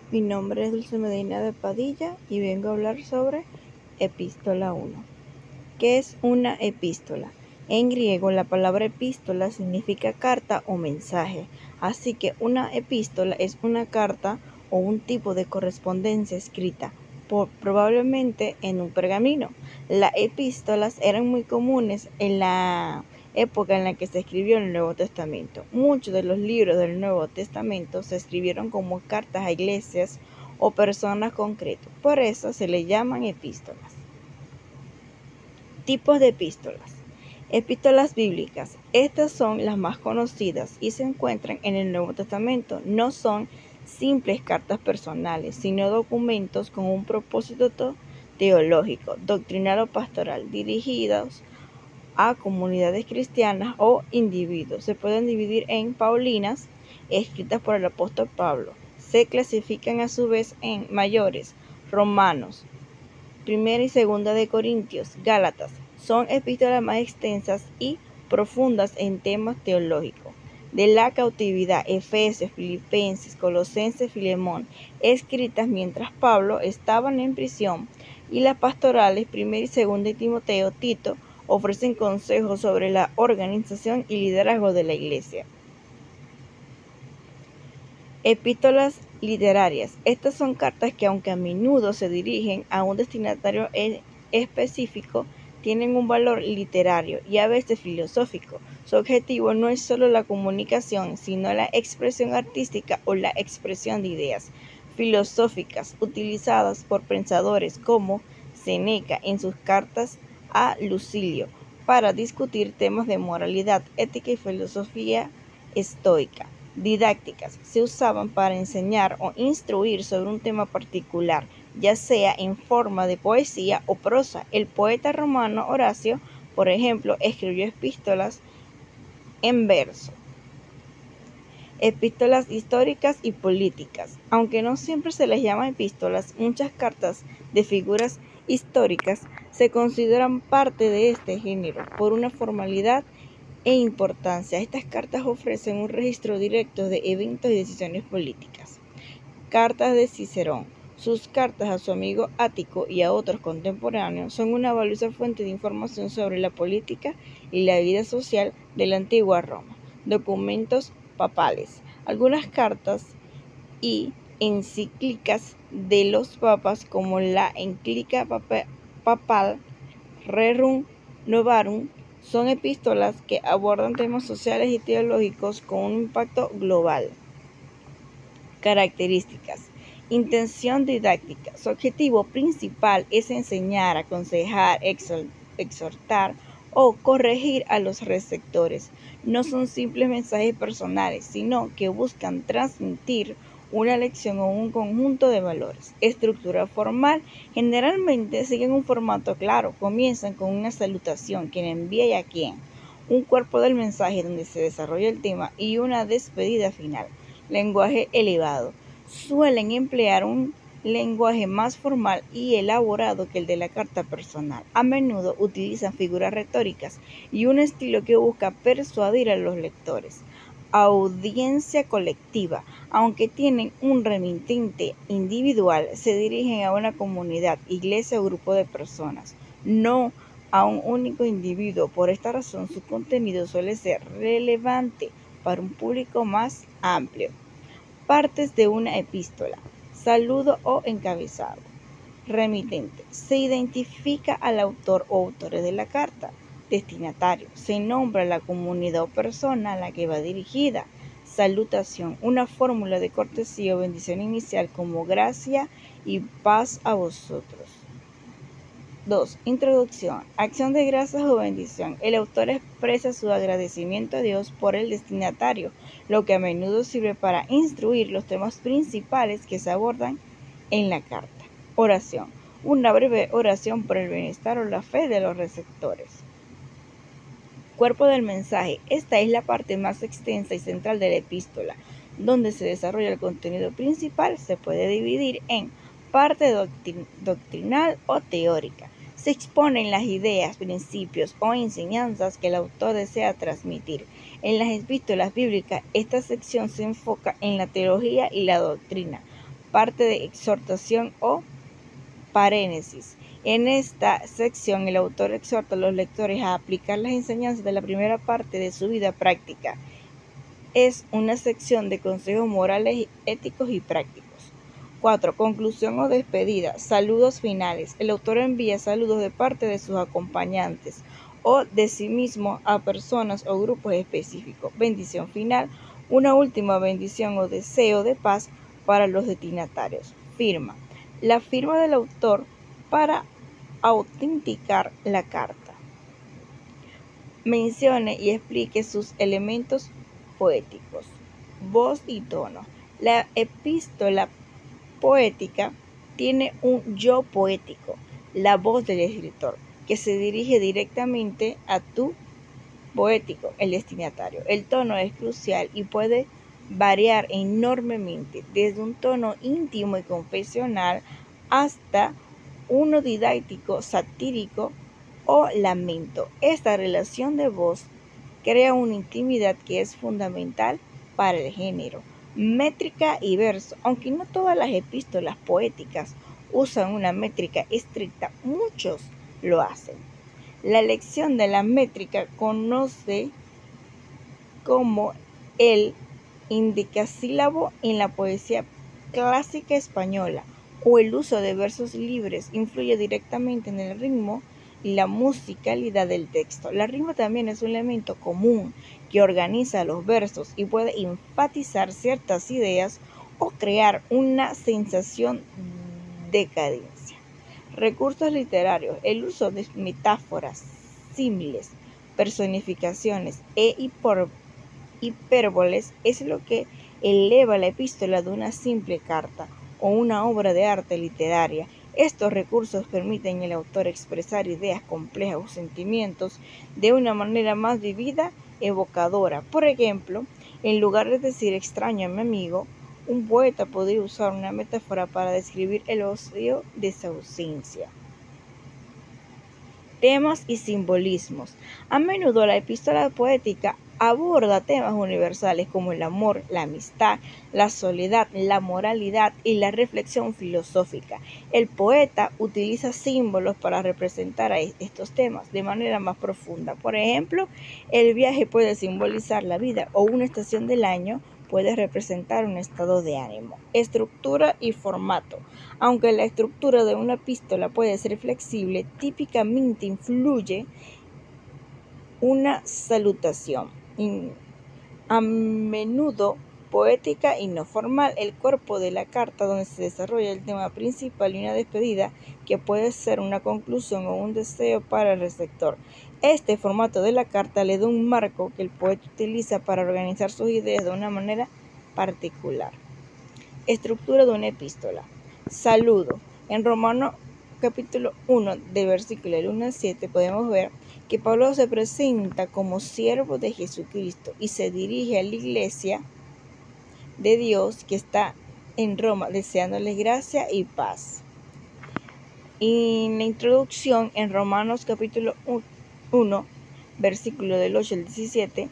Mi nombre es Dulce Medina de Padilla y vengo a hablar sobre Epístola 1. ¿Qué es una epístola? En griego, la palabra epístola significa carta o mensaje, así que una epístola es una carta o un tipo de correspondencia escrita, probablemente en un pergamino. Las epístolas eran muy comunes en la época en la que se escribió el Nuevo Testamento. Muchos de los libros del Nuevo Testamento se escribieron como cartas a iglesias o personas concretas, por eso se le llaman epístolas. Tipos de epístolas. Epístolas bíblicas. Estas son las más conocidas y se encuentran en el Nuevo Testamento. No son simples cartas personales, sino documentos con un propósito teológico, doctrinal o pastoral, dirigidos a comunidades cristianas o individuos. Se pueden dividir en paulinas, escritas por el apóstol Pablo. Se clasifican a su vez en mayores, romanos, Primera y Segunda de Corintios, Gálatas. Son epístolas más extensas y profundas en temas teológicos. De la cautividad, Efesios, Filipenses, Colosenses, Filemón, escritas mientras Pablo estaba en prisión, y las pastorales, Primera y Segunda de Timoteo, Tito, ofrecen consejos sobre la organización y liderazgo de la iglesia. Epístolas literarias. Estas son cartas que, aunque a menudo se dirigen a un destinatario específico, tienen un valor literario y a veces filosófico. Su objetivo no es solo la comunicación, sino la expresión artística o la expresión de ideas filosóficas utilizadas por pensadores como Séneca en sus cartas a Lucilio para discutir temas de moralidad, ética y filosofía estoica. Didácticas. Se usaban para enseñar o instruir sobre un tema particular, ya sea en forma de poesía o prosa. El poeta romano Horacio, por ejemplo, escribió epístolas en verso. Epístolas históricas y políticas. Aunque no siempre se les llama epístolas, muchas cartas de figuras históricas se consideran parte de este género por una formalidad e importancia. Estas cartas ofrecen un registro directo de eventos y decisiones políticas. Cartas de Cicerón. Sus cartas a su amigo Ático y a otros contemporáneos son una valiosa fuente de información sobre la política y la vida social de la antigua Roma. Documentos papales. Algunas cartas y encíclicas de los papas, como la encíclica papal Rerum Novarum, son epístolas que abordan temas sociales y teológicos con un impacto global. Características. Intención didáctica. Su objetivo principal es enseñar, aconsejar, exhortar o corregir a los receptores. No son simples mensajes personales, sino que buscan transmitir una lección o un conjunto de valores. Estructura formal. Generalmente siguen un formato claro. Comienzan con una salutación, quién envía y a quién, un cuerpo del mensaje donde se desarrolla el tema y una despedida final. Lenguaje elevado. Suelen emplear un lenguaje más formal y elaborado que el de la carta personal. A menudo utilizan figuras retóricas y un estilo que busca persuadir a los lectores. Audiencia colectiva. Aunque tienen un remitente individual, se dirigen a una comunidad, iglesia o grupo de personas, no a un único individuo. Por esta razón, su contenido suele ser relevante para un público más amplio. Partes de una epístola. Saludo o encabezado. Remitente. Se identifica al autor o autores de la carta. Destinatario. Se nombra la comunidad o persona a la que va dirigida. Salutación. Una fórmula de cortesía o bendición inicial como gracia y paz a vosotros. 2. Introducción. Acción de gracias o bendición. El autor expresa su agradecimiento a Dios por el destinatario, lo que a menudo sirve para instruir los temas principales que se abordan en la carta. Oración. Una breve oración por el bienestar o la fe de los receptores. Cuerpo del mensaje. Esta es la parte más extensa y central de la epístola, donde se desarrolla el contenido principal. Se puede dividir en parte doctrinal o teórica. Se exponen las ideas, principios o enseñanzas que el autor desea transmitir. En las epístolas bíblicas, esta sección se enfoca en la teología y la doctrina. parte de exhortación o paréntesis. En esta sección, el autor exhorta a los lectores a aplicar las enseñanzas de la primera parte de su vida práctica. Es una sección de consejos morales, éticos y prácticos. 4. Conclusión o despedida. Saludos finales. El autor envía saludos de parte de sus acompañantes o de sí mismo a personas o grupos específicos. Bendición final. Una última bendición o deseo de paz para los destinatarios. Firma. La firma del autor para autenticar la carta. Mencione y explique sus elementos poéticos. Voz y tono. La epístola poética tiene un yo poético, la voz del escritor, que se dirige directamente a tu poético, el destinatario. El tono es crucial y puede variar enormemente, desde un tono íntimo y confesional hasta uno didáctico, satírico o lamento. Esta relación de voz crea una intimidad que es fundamental para el género. Métrica y verso. Aunque no todas las epístolas poéticas usan una métrica estricta, muchos lo hacen. La elección de la métrica conoce como el indicasílabo en la poesía clásica española o el uso de versos libres influye directamente en el ritmo y la musicalidad del texto. La rima también es un elemento común que organiza los versos y puede enfatizar ciertas ideas o crear una sensación de cadencia. Recursos literarios. El uso de metáforas, símiles, personificaciones e hipérboles es lo que eleva la epístola de una simple carta o una obra de arte literaria. Estos recursos permiten al autor expresar ideas complejas o sentimientos de una manera más vivida, evocadora. Por ejemplo, en lugar de decir extraño a mi amigo, un poeta podría usar una metáfora para describir el ocio de su ausencia. Temas y simbolismos. A menudo la epístola poética aborda temas universales como el amor, la amistad, la soledad, la moralidad y la reflexión filosófica. El poeta utiliza símbolos para representar a estos temas de manera más profunda. Por ejemplo, el viaje puede simbolizar la vida o una estación del año puede representar un estado de ánimo. Estructura y formato. Aunque la estructura de una epístola puede ser flexible, típicamente influye una salutación, a menudo poética y no formal, el cuerpo de la carta donde se desarrolla el tema principal y una despedida que puede ser una conclusión o un deseo para el receptor. Este formato de la carta le da un marco que el poeta utiliza para organizar sus ideas de una manera particular. Estructura de una epístola. Saludo. En Romanos capítulo 1, de versículo 1 al 7, podemos ver que Pablo se presenta como siervo de Jesucristo y se dirige a la iglesia de Dios que está en Roma, deseándoles gracia y paz. Y en la introducción, en Romanos capítulo 1, versículo del 8 al 17,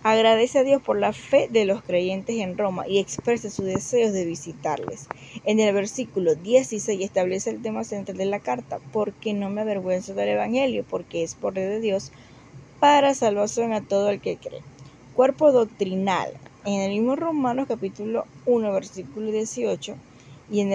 agradece a Dios por la fe de los creyentes en Roma y expresa sus deseos de visitarles. En el versículo 16 establece el tema central de la carta, porque no me avergüenzo del Evangelio, porque es poder de Dios para salvación a todo el que cree. Cuerpo doctrinal. En el mismo Romanos capítulo 1, versículo 18 y en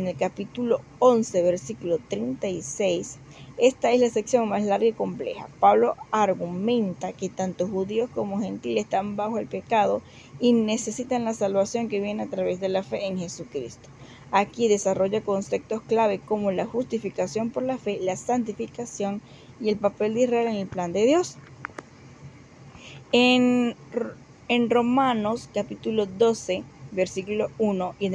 el capítulo 11, versículo 36, esta es la sección más larga y compleja. Pablo argumenta que tanto judíos como gentiles están bajo el pecado y necesitan la salvación que viene a través de la fe en Jesucristo. Aquí desarrolla conceptos clave como la justificación por la fe, la santificación y el papel de Israel en el plan de Dios. En Romanos capítulo 12, versículo 1 y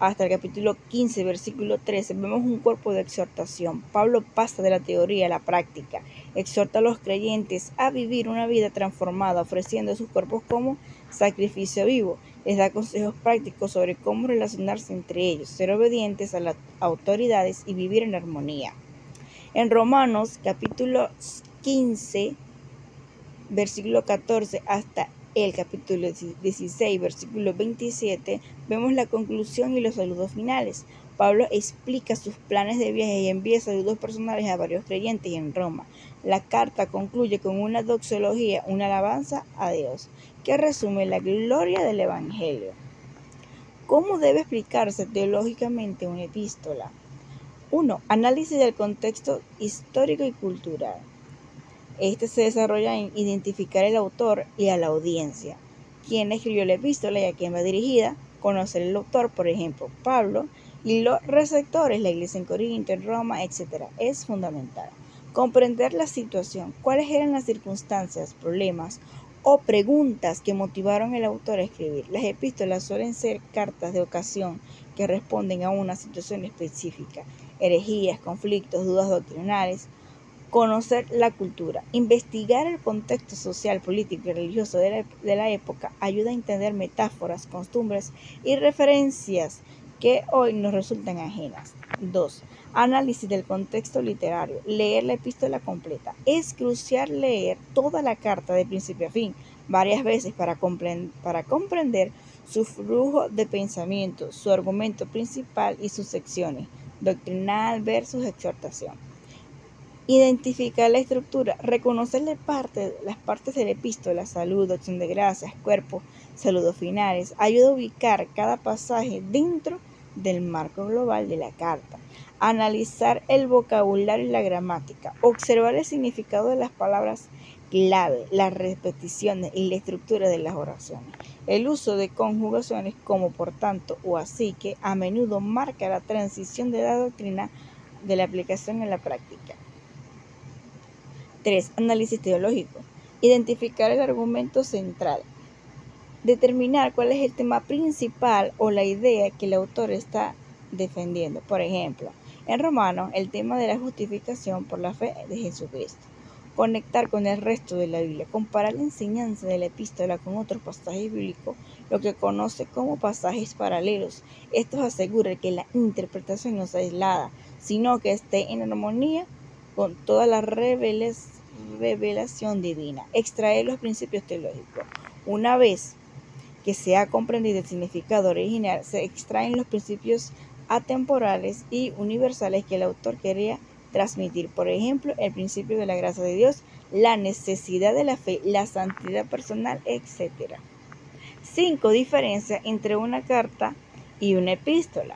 hasta el capítulo 15, versículo 13, vemos un cuerpo de exhortación. Pablo pasa de la teoría a la práctica, exhorta a los creyentes a vivir una vida transformada, ofreciendo sus cuerpos como sacrificio vivo. Les da consejos prácticos sobre cómo relacionarse entre ellos, ser obedientes a las autoridades y vivir en armonía. En Romanos capítulo 15, versículo 14 hasta el capítulo 16, versículo 27, vemos la conclusión y los saludos finales. Pablo explica sus planes de viaje y envía saludos personales a varios creyentes en Roma. La carta concluye con una doxología, una alabanza a Dios, que resume la gloria del Evangelio. ¿Cómo debe explicarse teológicamente una epístola? 1. Análisis del contexto histórico y cultural. Este se desarrolla en identificar el autor y a la audiencia. ¿Quién escribió la epístola y a quién va dirigida? Conocer el autor, por ejemplo, Pablo, y los receptores, la iglesia en Corinto, en Roma, etc. Es fundamental. Comprender la situación, cuáles eran las circunstancias, problemas o preguntas que motivaron al autor a escribir. Las epístolas suelen ser cartas de ocasión que responden a una situación específica, herejías, conflictos, dudas doctrinales. Conocer la cultura. Investigar el contexto social, político y religioso de la época ayuda a entender metáforas, costumbres y referencias que hoy nos resultan ajenas. 2. Análisis del contexto literario. Leer la epístola completa. Es crucial leer toda la carta de principio a fin varias veces para comprender su flujo de pensamiento, su argumento principal y sus secciones, doctrinal versus exhortación. Identificar la estructura, reconocer las partes de la epístola, saludo, acción de gracias, cuerpo, saludos finales, ayuda a ubicar cada pasaje dentro del marco global de la carta. Analizar el vocabulario y la gramática, observar el significado de las palabras clave, las repeticiones y la estructura de las oraciones. El uso de conjugaciones como por tanto o así que a menudo marca la transición de la doctrina de la aplicación en la práctica. 3. Análisis teológico. Identificar el argumento central. Determinar cuál es el tema principal o la idea que el autor está defendiendo. Por ejemplo, en Romanos, el tema de la justificación por la fe de Jesucristo. Conectar con el resto de la Biblia. Comparar la enseñanza de la epístola con otros pasajes bíblicos, lo que conoce como pasajes paralelos. Esto asegura que la interpretación no sea aislada, sino que esté en armonía con toda la revelación divina. Extraer los principios teológicos. Una vez que se ha comprendido el significado original, se extraen los principios atemporales y universales que el autor quería transmitir. Por ejemplo, el principio de la gracia de Dios, la necesidad de la fe, la santidad personal, etc. 5. Diferencia entre una carta y una epístola.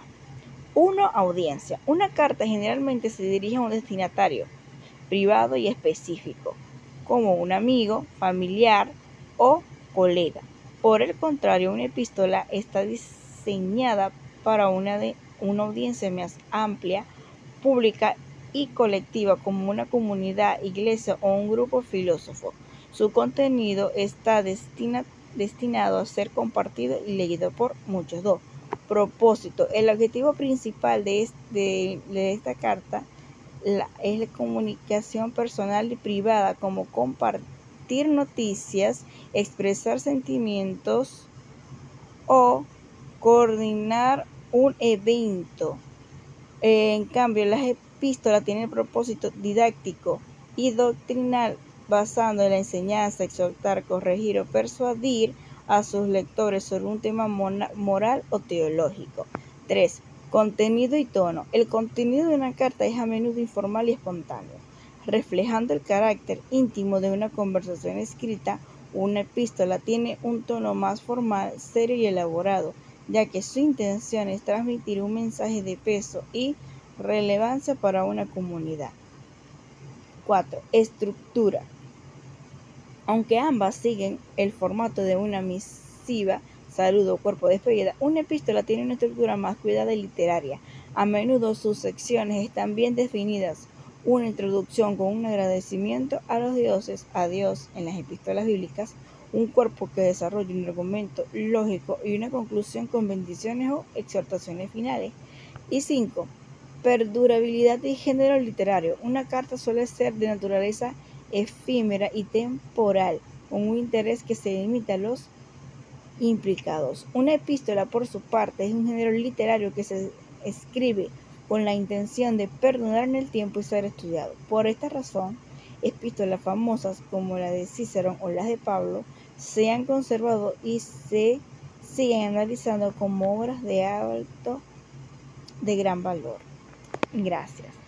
1. Audiencia. Una carta generalmente se dirige a un destinatario privado y específico, como un amigo, familiar o colega. Por el contrario, una epístola está diseñada para una audiencia más amplia, pública y colectiva, como una comunidad, iglesia o un grupo filósofo. Su contenido está destinado a ser compartido y leído por muchos. 2. Propósito. El objetivo principal de esta carta es la comunicación personal y privada, como compartir noticias, expresar sentimientos o coordinar un evento. En cambio, las epístolas tienen el propósito didáctico y doctrinal, basando en la enseñanza, exhortar, corregir o persuadir a sus lectores sobre un tema moral o teológico. 3. Contenido y tono. El contenido de una carta es a menudo informal y espontáneo, reflejando el carácter íntimo de una conversación escrita. Una epístola tiene un tono más formal, serio y elaborado, ya que su intención es transmitir un mensaje de peso y relevancia para una comunidad. 4. Estructura. Aunque ambas siguen el formato de una misiva, saludo, cuerpo, despedida, una epístola tiene una estructura más cuidada y literaria. A menudo sus secciones están bien definidas. Una introducción con un agradecimiento a los dioses, a Dios en las epístolas bíblicas, un cuerpo que desarrolla un argumento lógico y una conclusión con bendiciones o exhortaciones finales. Y 5. Perdurabilidad y género literario. Una carta suele ser de naturaleza efímera y temporal, con un interés que se limita a los implicados. Una epístola, por su parte, es un género literario que se escribe con la intención de perdurar en el tiempo y ser estudiado. Por esta razón, epístolas famosas como la de Cicerón o las de Pablo sean conservados y se siguen analizando como obras de gran valor. Gracias.